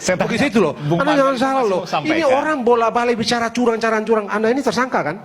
Begitu itu loh. Anda jangan salah loh. Ini orang bola-balik bicara curang. Anda ini tersangka kan?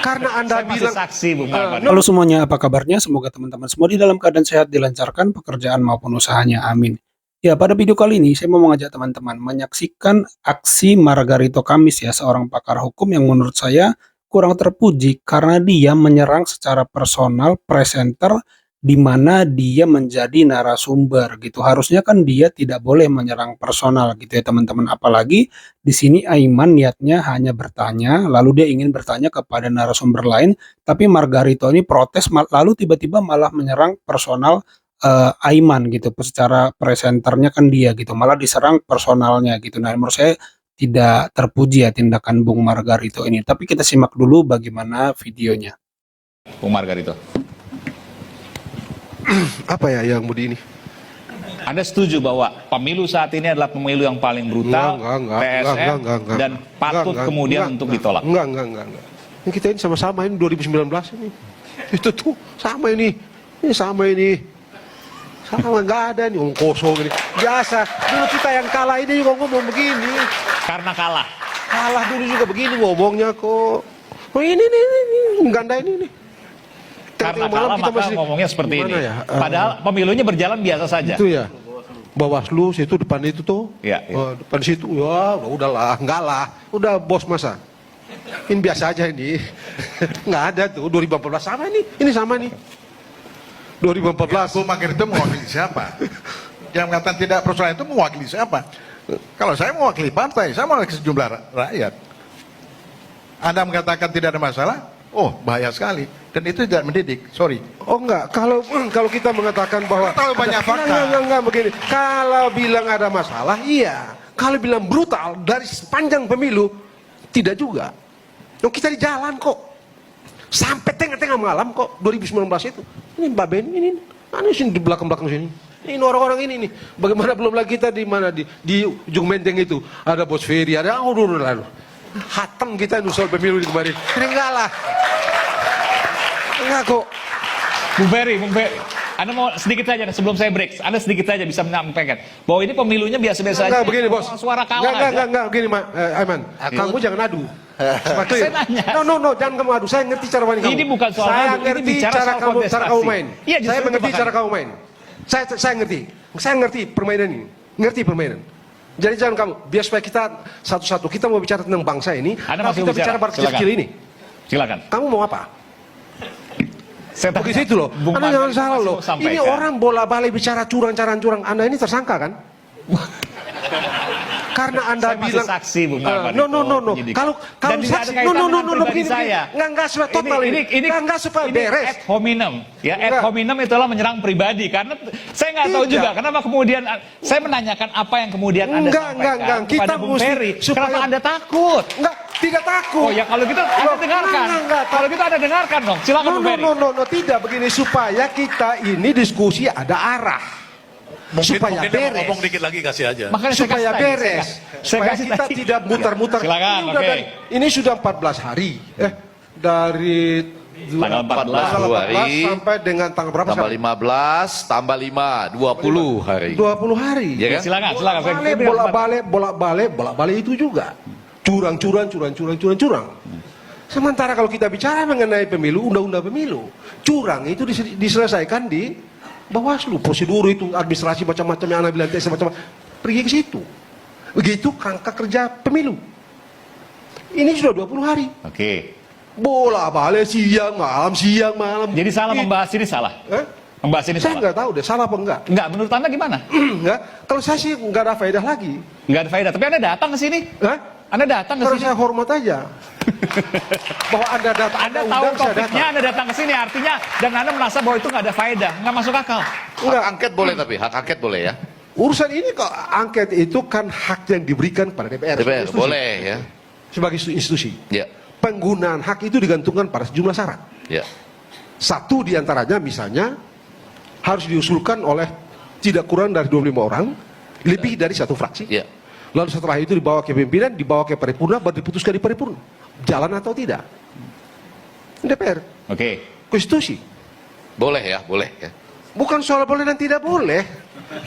Karena Anda bilang saksi, Bung Marwan. Halo semuanya, apa kabarnya? Semoga teman-teman semua di dalam keadaan sehat, dilancarkan pekerjaan maupun usahanya. Amin. Ya, pada video kali ini saya mau mengajak teman-teman menyaksikan aksi Margarito Kamis ya, seorang pakar hukum yang menurut saya kurang terpuji karena dia menyerang secara personal presenter di mana dia menjadi narasumber gitu. Harusnya kan dia tidak boleh menyerang personal gitu ya teman-teman. Apalagi di sini Aiman niatnya hanya bertanya, lalu dia ingin bertanya kepada narasumber lain, tapi Margarito ini protes lalu tiba-tiba malah menyerang personal Aiman gitu. Secara presenternya kan dia gitu, malah diserang personalnya gitu. Nah, menurut saya tidak terpuji ya tindakan Bung Margarito ini. Tapi kita simak dulu bagaimana videonya. Bung Margarito. apa ya yang budi ini? Anda setuju bahwa pemilu saat ini adalah pemilu yang paling brutal, TSM, dan patut kemudian untuk ditolak? Enggak. Ini kita ini sama-sama ini 2019 ini. Itu tuh sama ini. Ini sama ini. Sama nggak ada nih ngomong kosong ini. Biasa. Dulu kita yang kalah ini juga ngomong begini. Karena kalah. Kalah dulu juga begini ngomongnya kok. Oh ini ganda ini nih. Karena kalah maka ngomongnya seperti ini. Ya? Padahal pemilunya berjalan biasa saja. Itu ya. Bawaslu situ depan itu tuh. Ya. Depan situ ya udahlah, enggak lah. Udah bos masa. Ini biasa aja ini. Nggak ada tuh 2014 sama ini. Ini sama nih. 2014. Ya, Bung Margarito mewakili siapa? Yang mengatakan tidak persoalan itu mewakili siapa? Kalau saya mewakili partai, saya mewakili sejumlah rakyat. Anda mengatakan tidak ada masalah? Oh, bahaya sekali. Dan itu tidak mendidik, sorry. Oh enggak, kalau kita mengatakan bahwa terlalu banyak fakta. Enggak begini. Kalau bilang ada masalah, iya. Kalau bilang brutal dari sepanjang pemilu, tidak juga. Kita di jalan kok. Sampai tengah-tengah malam kok 2019 itu. Ini Mbak Beni ini. Ini sini di belakang-belakang sini. Ini orang-orang ini nih. Bagaimana belum lagi kita di mana di ujung Menteng itu ada Bos Ferry, ada lalu. Hatam kita nusol pemilu di kemarin. Ini enggak lah. Enggak kok. Bung Ferry, Anda mau sedikit saja sebelum saya break, Anda sedikit saja bisa menyampaikan bahwa ini pemilunya biasa-biasa aja. Enggak begini bos. Suara kalah enggak begini Aiman. Kamu jangan adu. Saya nanya. No, jangan kamu adu. Saya ngerti cara main kamu. Ini bukan soal saya adu, ngerti ini bicara cara soal kamu main. Iya, saya mengerti cara kamu main. Saya ngerti. Saya ngerti permainan ini. Ngerti permainan. Jadi jangan kamu. Biar supaya kita satu-satu kita mau bicara tentang bangsa ini. Kita bicara bar kecil ini. Silakan. Kamu mau apa? Begitu itu loh. Bung Anda jangan salah loh. Ini orang bola-balik bicara curang. Anda ini tersangka kan? Karena Anda bilang saksi, Bung Marwan. No. Kalau saksi, begini. Enggak supaya total ini. Enggak supaya beres. Ad hominem, ya ad hominem itulah menyerang pribadi. Karena saya nggak tahu juga kenapa kemudian saya menanyakan apa yang kemudian Anda sampaikan kepada Bung Ferry. Kenapa Anda takut? Enggak, tidak takut. Oh ya kalau gitu Anda dengarkan. Kalau gitu Anda dengarkan dong. Silakan Bung Ferry. No, tidak begini supaya kita ini diskusi ada arah. Supaya beres. Ngomong dikit lagi kasih aja. Makanya supaya beres. Supaya kita tidak muter-muter. Silakan, oke. Ini sudah 14 hari. Dari tanggal 14 sampai dengan tanggal berapa? Tambah 15, tambah 5, 20 hari. 20 hari. Ya kan? Silakan. Bolak-balik itu juga. Curang. Sementara kalau kita bicara mengenai pemilu, undang-undang pemilu, curang itu diselesaikan di Bawaslu, prosedur itu, administrasi macam-macam yang Anda bilang tes macam-macam, pergi ke situ. Begitu kerangka kerja pemilu. Ini sudah 20 hari. Oke. Bola-balik siang malam. Jadi salah membahas ini salah. Membahas ini saya salah. nggak tahu deh, salah apa enggak. Enggak, menurut Anda gimana? Enggak. Kalau saya sih nggak ada faedah lagi. Nggak ada faedah, tapi Anda datang ke sini. Anda datang ke Kalau sini. saya hormat aja. Bahwa Anda datang, Anda tahu topiknya, Anda datang ke sini, artinya dan Anda merasa bahwa itu nggak ada faedah, nggak masuk akal. Hak angket boleh tapi hak angket boleh ya. Urusan ini kok angket itu kan hak yang diberikan pada DPR. DPR boleh ya. Sebagai institusi. Ya. Penggunaan hak itu digantungkan pada sejumlah syarat. Ya. Satu diantaranya misalnya harus diusulkan oleh tidak kurang dari 25 orang, lebih dari satu fraksi. Ya. Lalu setelah itu dibawa ke pimpinan, dibawa ke paripurna, baru diputuskan di paripurna. Jalan atau tidak? DPR. Oke. Konstitusi. Boleh ya, boleh ya. Bukan soal boleh dan tidak boleh.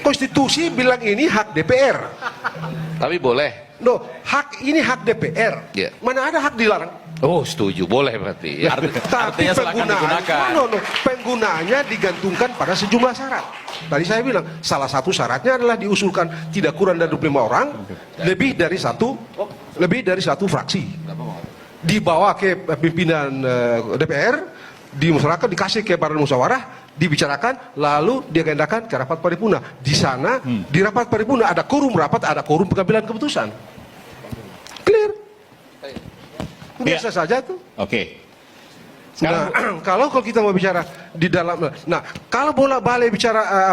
Konstitusi bilang ini hak DPR. Tapi boleh. Loh, ini hak DPR. Iya. Mana ada hak dilarang? Oh, setuju. Boleh berarti. Ya. Tapi penggunaannya digantungkan pada sejumlah syarat. Tadi saya bilang, salah satu syaratnya adalah diusulkan tidak kurang dari 25 orang, lebih dari satu fraksi. Dibawa ke pimpinan DPR, dimusyawarahkan, dikasih ke badan musyawarah, dibicarakan, lalu diagendakan ke rapat paripurna. Di sana, di rapat paripurna ada quorum rapat, ada quorum pengambilan keputusan. Clear. Biasa saja tuh. Oke. Nah, kalau kita mau bicara di dalam, nah kalau bolak-balik bicara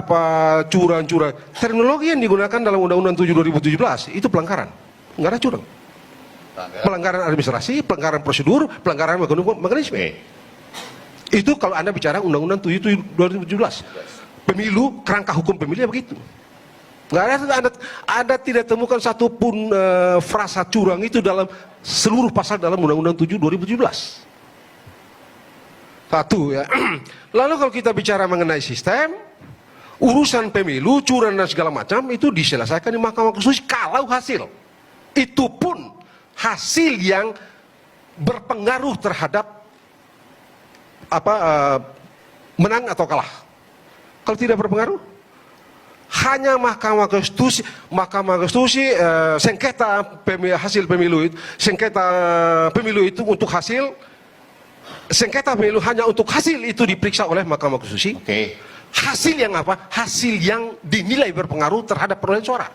curang-curang, terminologi yang digunakan dalam Undang-Undang 7 2017 itu pelanggaran, nggak ada curang. Pelanggaran administrasi, pelanggaran prosedur, pelanggaran mekanisme. Itu kalau Anda bicara Undang-Undang 7 2017. Pemilu, kerangka hukum pemilu ya begitu. Nggak ada tidak temukan satupun frasa curang itu dalam seluruh pasal dalam Undang-Undang 7 2017. Satu ya. Lalu kalau kita bicara mengenai sistem, urusan pemilu, curang dan segala macam itu diselesaikan di Mahkamah Konstitusi kalau hasil. Itu pun hasil yang berpengaruh terhadap menang atau kalah. Kalau tidak berpengaruh, hanya Mahkamah Konstitusi sengketa hasil pemilu itu, sengketa pemilu itu untuk hasil, sengketa pemilu hanya untuk hasil itu diperiksa oleh Mahkamah Konstitusi. Oke. Hasil yang apa? Hasil yang dinilai berpengaruh terhadap perolehan suara,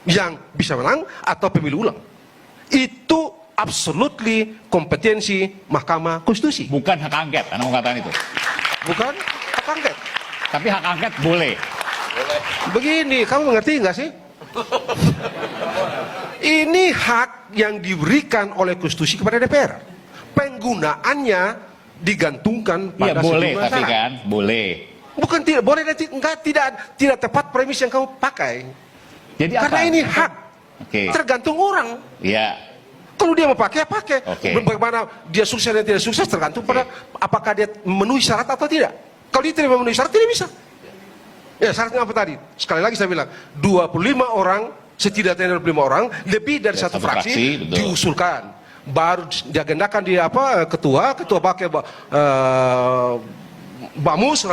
yang bisa menang atau pemilu ulang. Itu absolutely kompetensi Mahkamah Konstitusi. Bukan hak angket, Anda mau katakan itu. Bukan hak angket. Tapi hak angket boleh. Begini, kamu mengerti nggak sih? Ini hak yang diberikan oleh Konstitusi kepada DPR. Penggunaannya digantungkan Iya pada boleh, sejumlah tapi syarat. kan boleh. Bukan tidak boleh dan tidak tepat premis yang kamu pakai. Jadi Karena apa? ini hak. Oke. Tergantung orang. Iya. Kalau dia mau pakai, pakai. Oke. Bagaimana dia sukses dan tidak sukses tergantung pada apakah dia memenuhi syarat atau tidak. Kalau dia tidak memenuhi syarat, tidak bisa. Ya, syaratnya apa tadi? Sekali lagi saya bilang, 25 orang, setidaknya 25 orang, lebih dari satu fraksi betul. diusulkan. Baru diagendakan di ketua pakai Bamus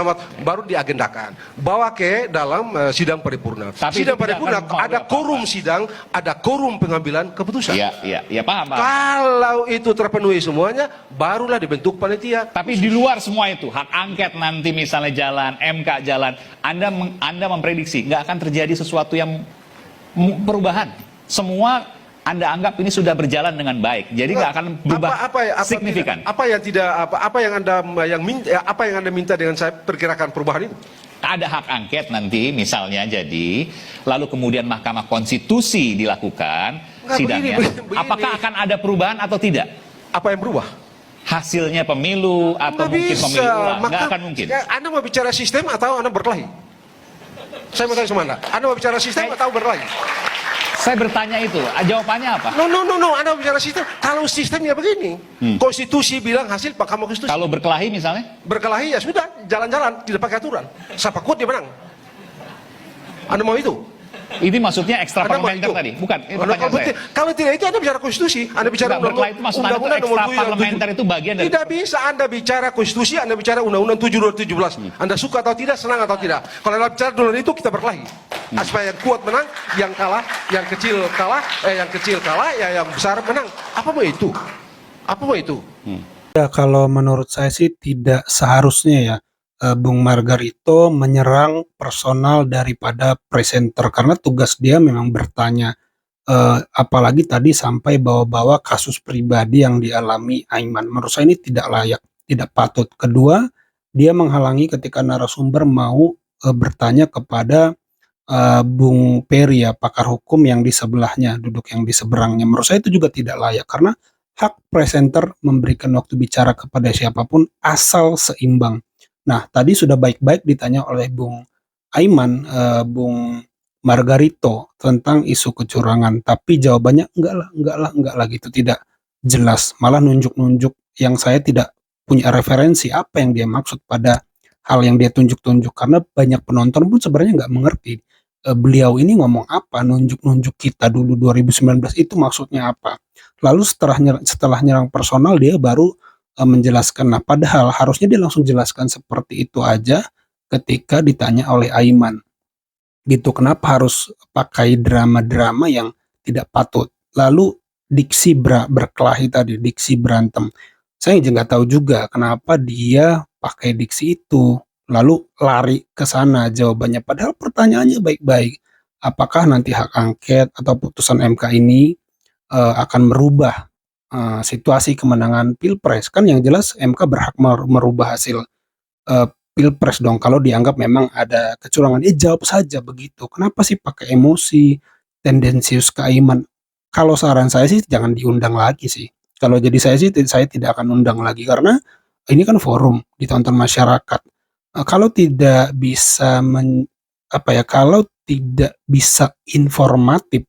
baru diagendakan, bawa ke dalam sidang paripurna. Tapi Sidang itu tidak paripurna akan ada mempengaruhi quorum sidang, ada quorum pengambilan keputusan. Iya, paham. Kalau itu terpenuhi semuanya, barulah dibentuk panitia. Tapi di luar semua itu, hak angket nanti misalnya jalan, MK jalan, Anda memprediksi nggak akan terjadi sesuatu yang perubahan. Semua Anda anggap ini sudah berjalan dengan baik, jadi nggak akan berubah signifikan. Apa yang Anda minta dengan saya perkirakan perubahan itu? Ada hak angket nanti misalnya jadi, lalu kemudian Mahkamah Konstitusi dilakukan sidangnya. Begini. Apakah akan ada perubahan atau tidak? Apa yang berubah? Hasilnya pemilu atau mungkin pemilu ulang? Nggak akan mungkin. Anda mau bicara sistem atau Anda berkelahi? Saya mau tanya sama Anda. Anda mau bicara sistem atau berkelahi? Saya bertanya itu, jawabannya apa? No. Anda mau bicara sistem. Kalau sistemnya begini, Konstitusi bilang hasil Mahkamah Konstitusi. Kalau berkelahi misalnya? Berkelahi ya sudah, jalan-jalan, tidak pakai aturan. Siapa kuat dia menang. Anda mau itu? Ini maksudnya ekstra Anda mau parlementer itu? tadi? Bukan, ini pertanyaan saya. Kalau tidak itu Anda bicara konstitusi, Anda bicara Enggak, berkelahi itu maksud Anda itu ekstra parlementer itu bagian dari... Tidak bisa Anda bicara konstitusi, Anda bicara Undang-Undang 7 2017. Anda suka atau tidak, senang atau tidak. Kalau Anda bicara dulu itu kita berkelahi. Supaya yang kuat menang, yang kalah, yang kecil kalah, ya yang besar menang. Apa mau itu? Apa mau itu? Ya, kalau menurut saya sih tidak seharusnya ya Bung Margarito menyerang personal daripada presenter, karena tugas dia memang bertanya, apalagi tadi sampai bawa-bawa kasus pribadi yang dialami Aiman. Menurut saya ini tidak layak, tidak patut. Kedua, dia menghalangi ketika narasumber mau bertanya kepada Bung Peri ya, pakar hukum yang di sebelahnya, duduk yang di seberangnya. Menurut saya itu juga tidak layak, karena hak presenter memberikan waktu bicara kepada siapapun asal seimbang. Nah, tadi sudah baik-baik ditanya oleh Bung Aiman, Bung Margarito tentang isu kecurangan, tapi jawabannya enggak lah gitu, tidak jelas, malah nunjuk-nunjuk yang saya tidak punya referensi apa yang dia maksud pada hal yang dia tunjuk-tunjuk, karena banyak penonton pun sebenarnya nggak mengerti beliau ini ngomong apa, nunjuk-nunjuk kita dulu 2019 itu maksudnya apa. Lalu setelah nyerang personal dia baru menjelaskan. Nah, padahal harusnya dia langsung jelaskan seperti itu aja ketika ditanya oleh Aiman. Gitu, kenapa harus pakai drama-drama yang tidak patut. Lalu diksi berkelahi tadi, diksi berantem. Saya nggak tahu juga kenapa dia pakai diksi itu, lalu lari ke sana jawabannya. Padahal pertanyaannya baik-baik. Apakah nanti hak angket atau putusan MK ini akan merubah situasi kemenangan Pilpres? Kan yang jelas MK berhak merubah hasil Pilpres dong kalau dianggap memang ada kecurangan. Jawab saja begitu. Kenapa sih pakai emosi, tendensius ke Aiman? Kalau saran saya sih jangan diundang lagi sih. Kalau jadi saya sih saya tidak akan undang lagi karena ini kan forum ditonton masyarakat. Kalau tidak bisa kalau tidak bisa informatif,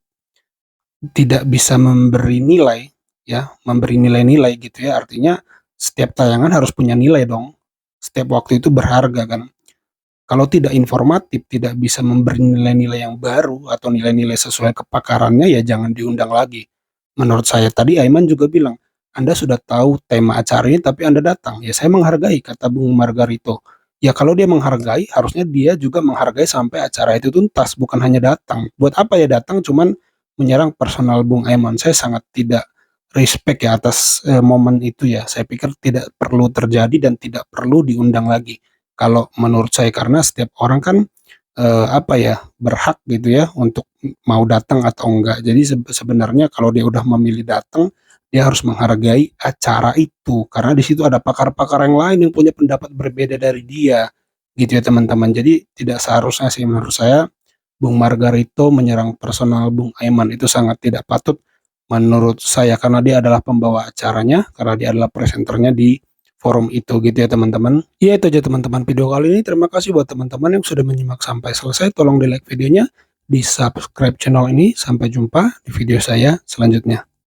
tidak bisa memberi nilai ya, memberi nilai-nilai gitu ya. Artinya setiap tayangan harus punya nilai dong. Setiap waktu itu berharga kan. Kalau tidak informatif, tidak bisa memberi nilai-nilai yang baru atau nilai-nilai sesuai kepakarannya, ya jangan diundang lagi. Menurut saya tadi Aiman juga bilang, Anda sudah tahu tema acaranya tapi Anda datang. Ya saya menghargai, kata Bung Margarito. Ya kalau dia menghargai, harusnya dia juga menghargai sampai acara itu tuntas, bukan hanya datang. Buat apa ya datang cuman menyerang personal Bung Aiman? Saya sangat tidak respect ya atas momen itu ya. Saya pikir tidak perlu terjadi dan tidak perlu diundang lagi. Kalau menurut saya, karena setiap orang kan berhak gitu ya untuk mau datang atau enggak. Jadi sebenarnya kalau dia udah memilih datang, dia harus menghargai acara itu karena di situ ada pakar-pakar yang lain yang punya pendapat berbeda dari dia. Gitu ya teman-teman. Jadi tidak seharusnya sih menurut saya Bung Margarito menyerang personal Bung Aiman, itu sangat tidak patut menurut saya karena dia adalah pembawa acaranya, karena dia adalah presenternya di forum itu gitu ya teman-teman. Ya itu aja teman-teman video kali ini. Terima kasih buat teman-teman yang sudah menyimak sampai selesai. Tolong di like videonya, di subscribe channel ini. Sampai jumpa di video saya selanjutnya.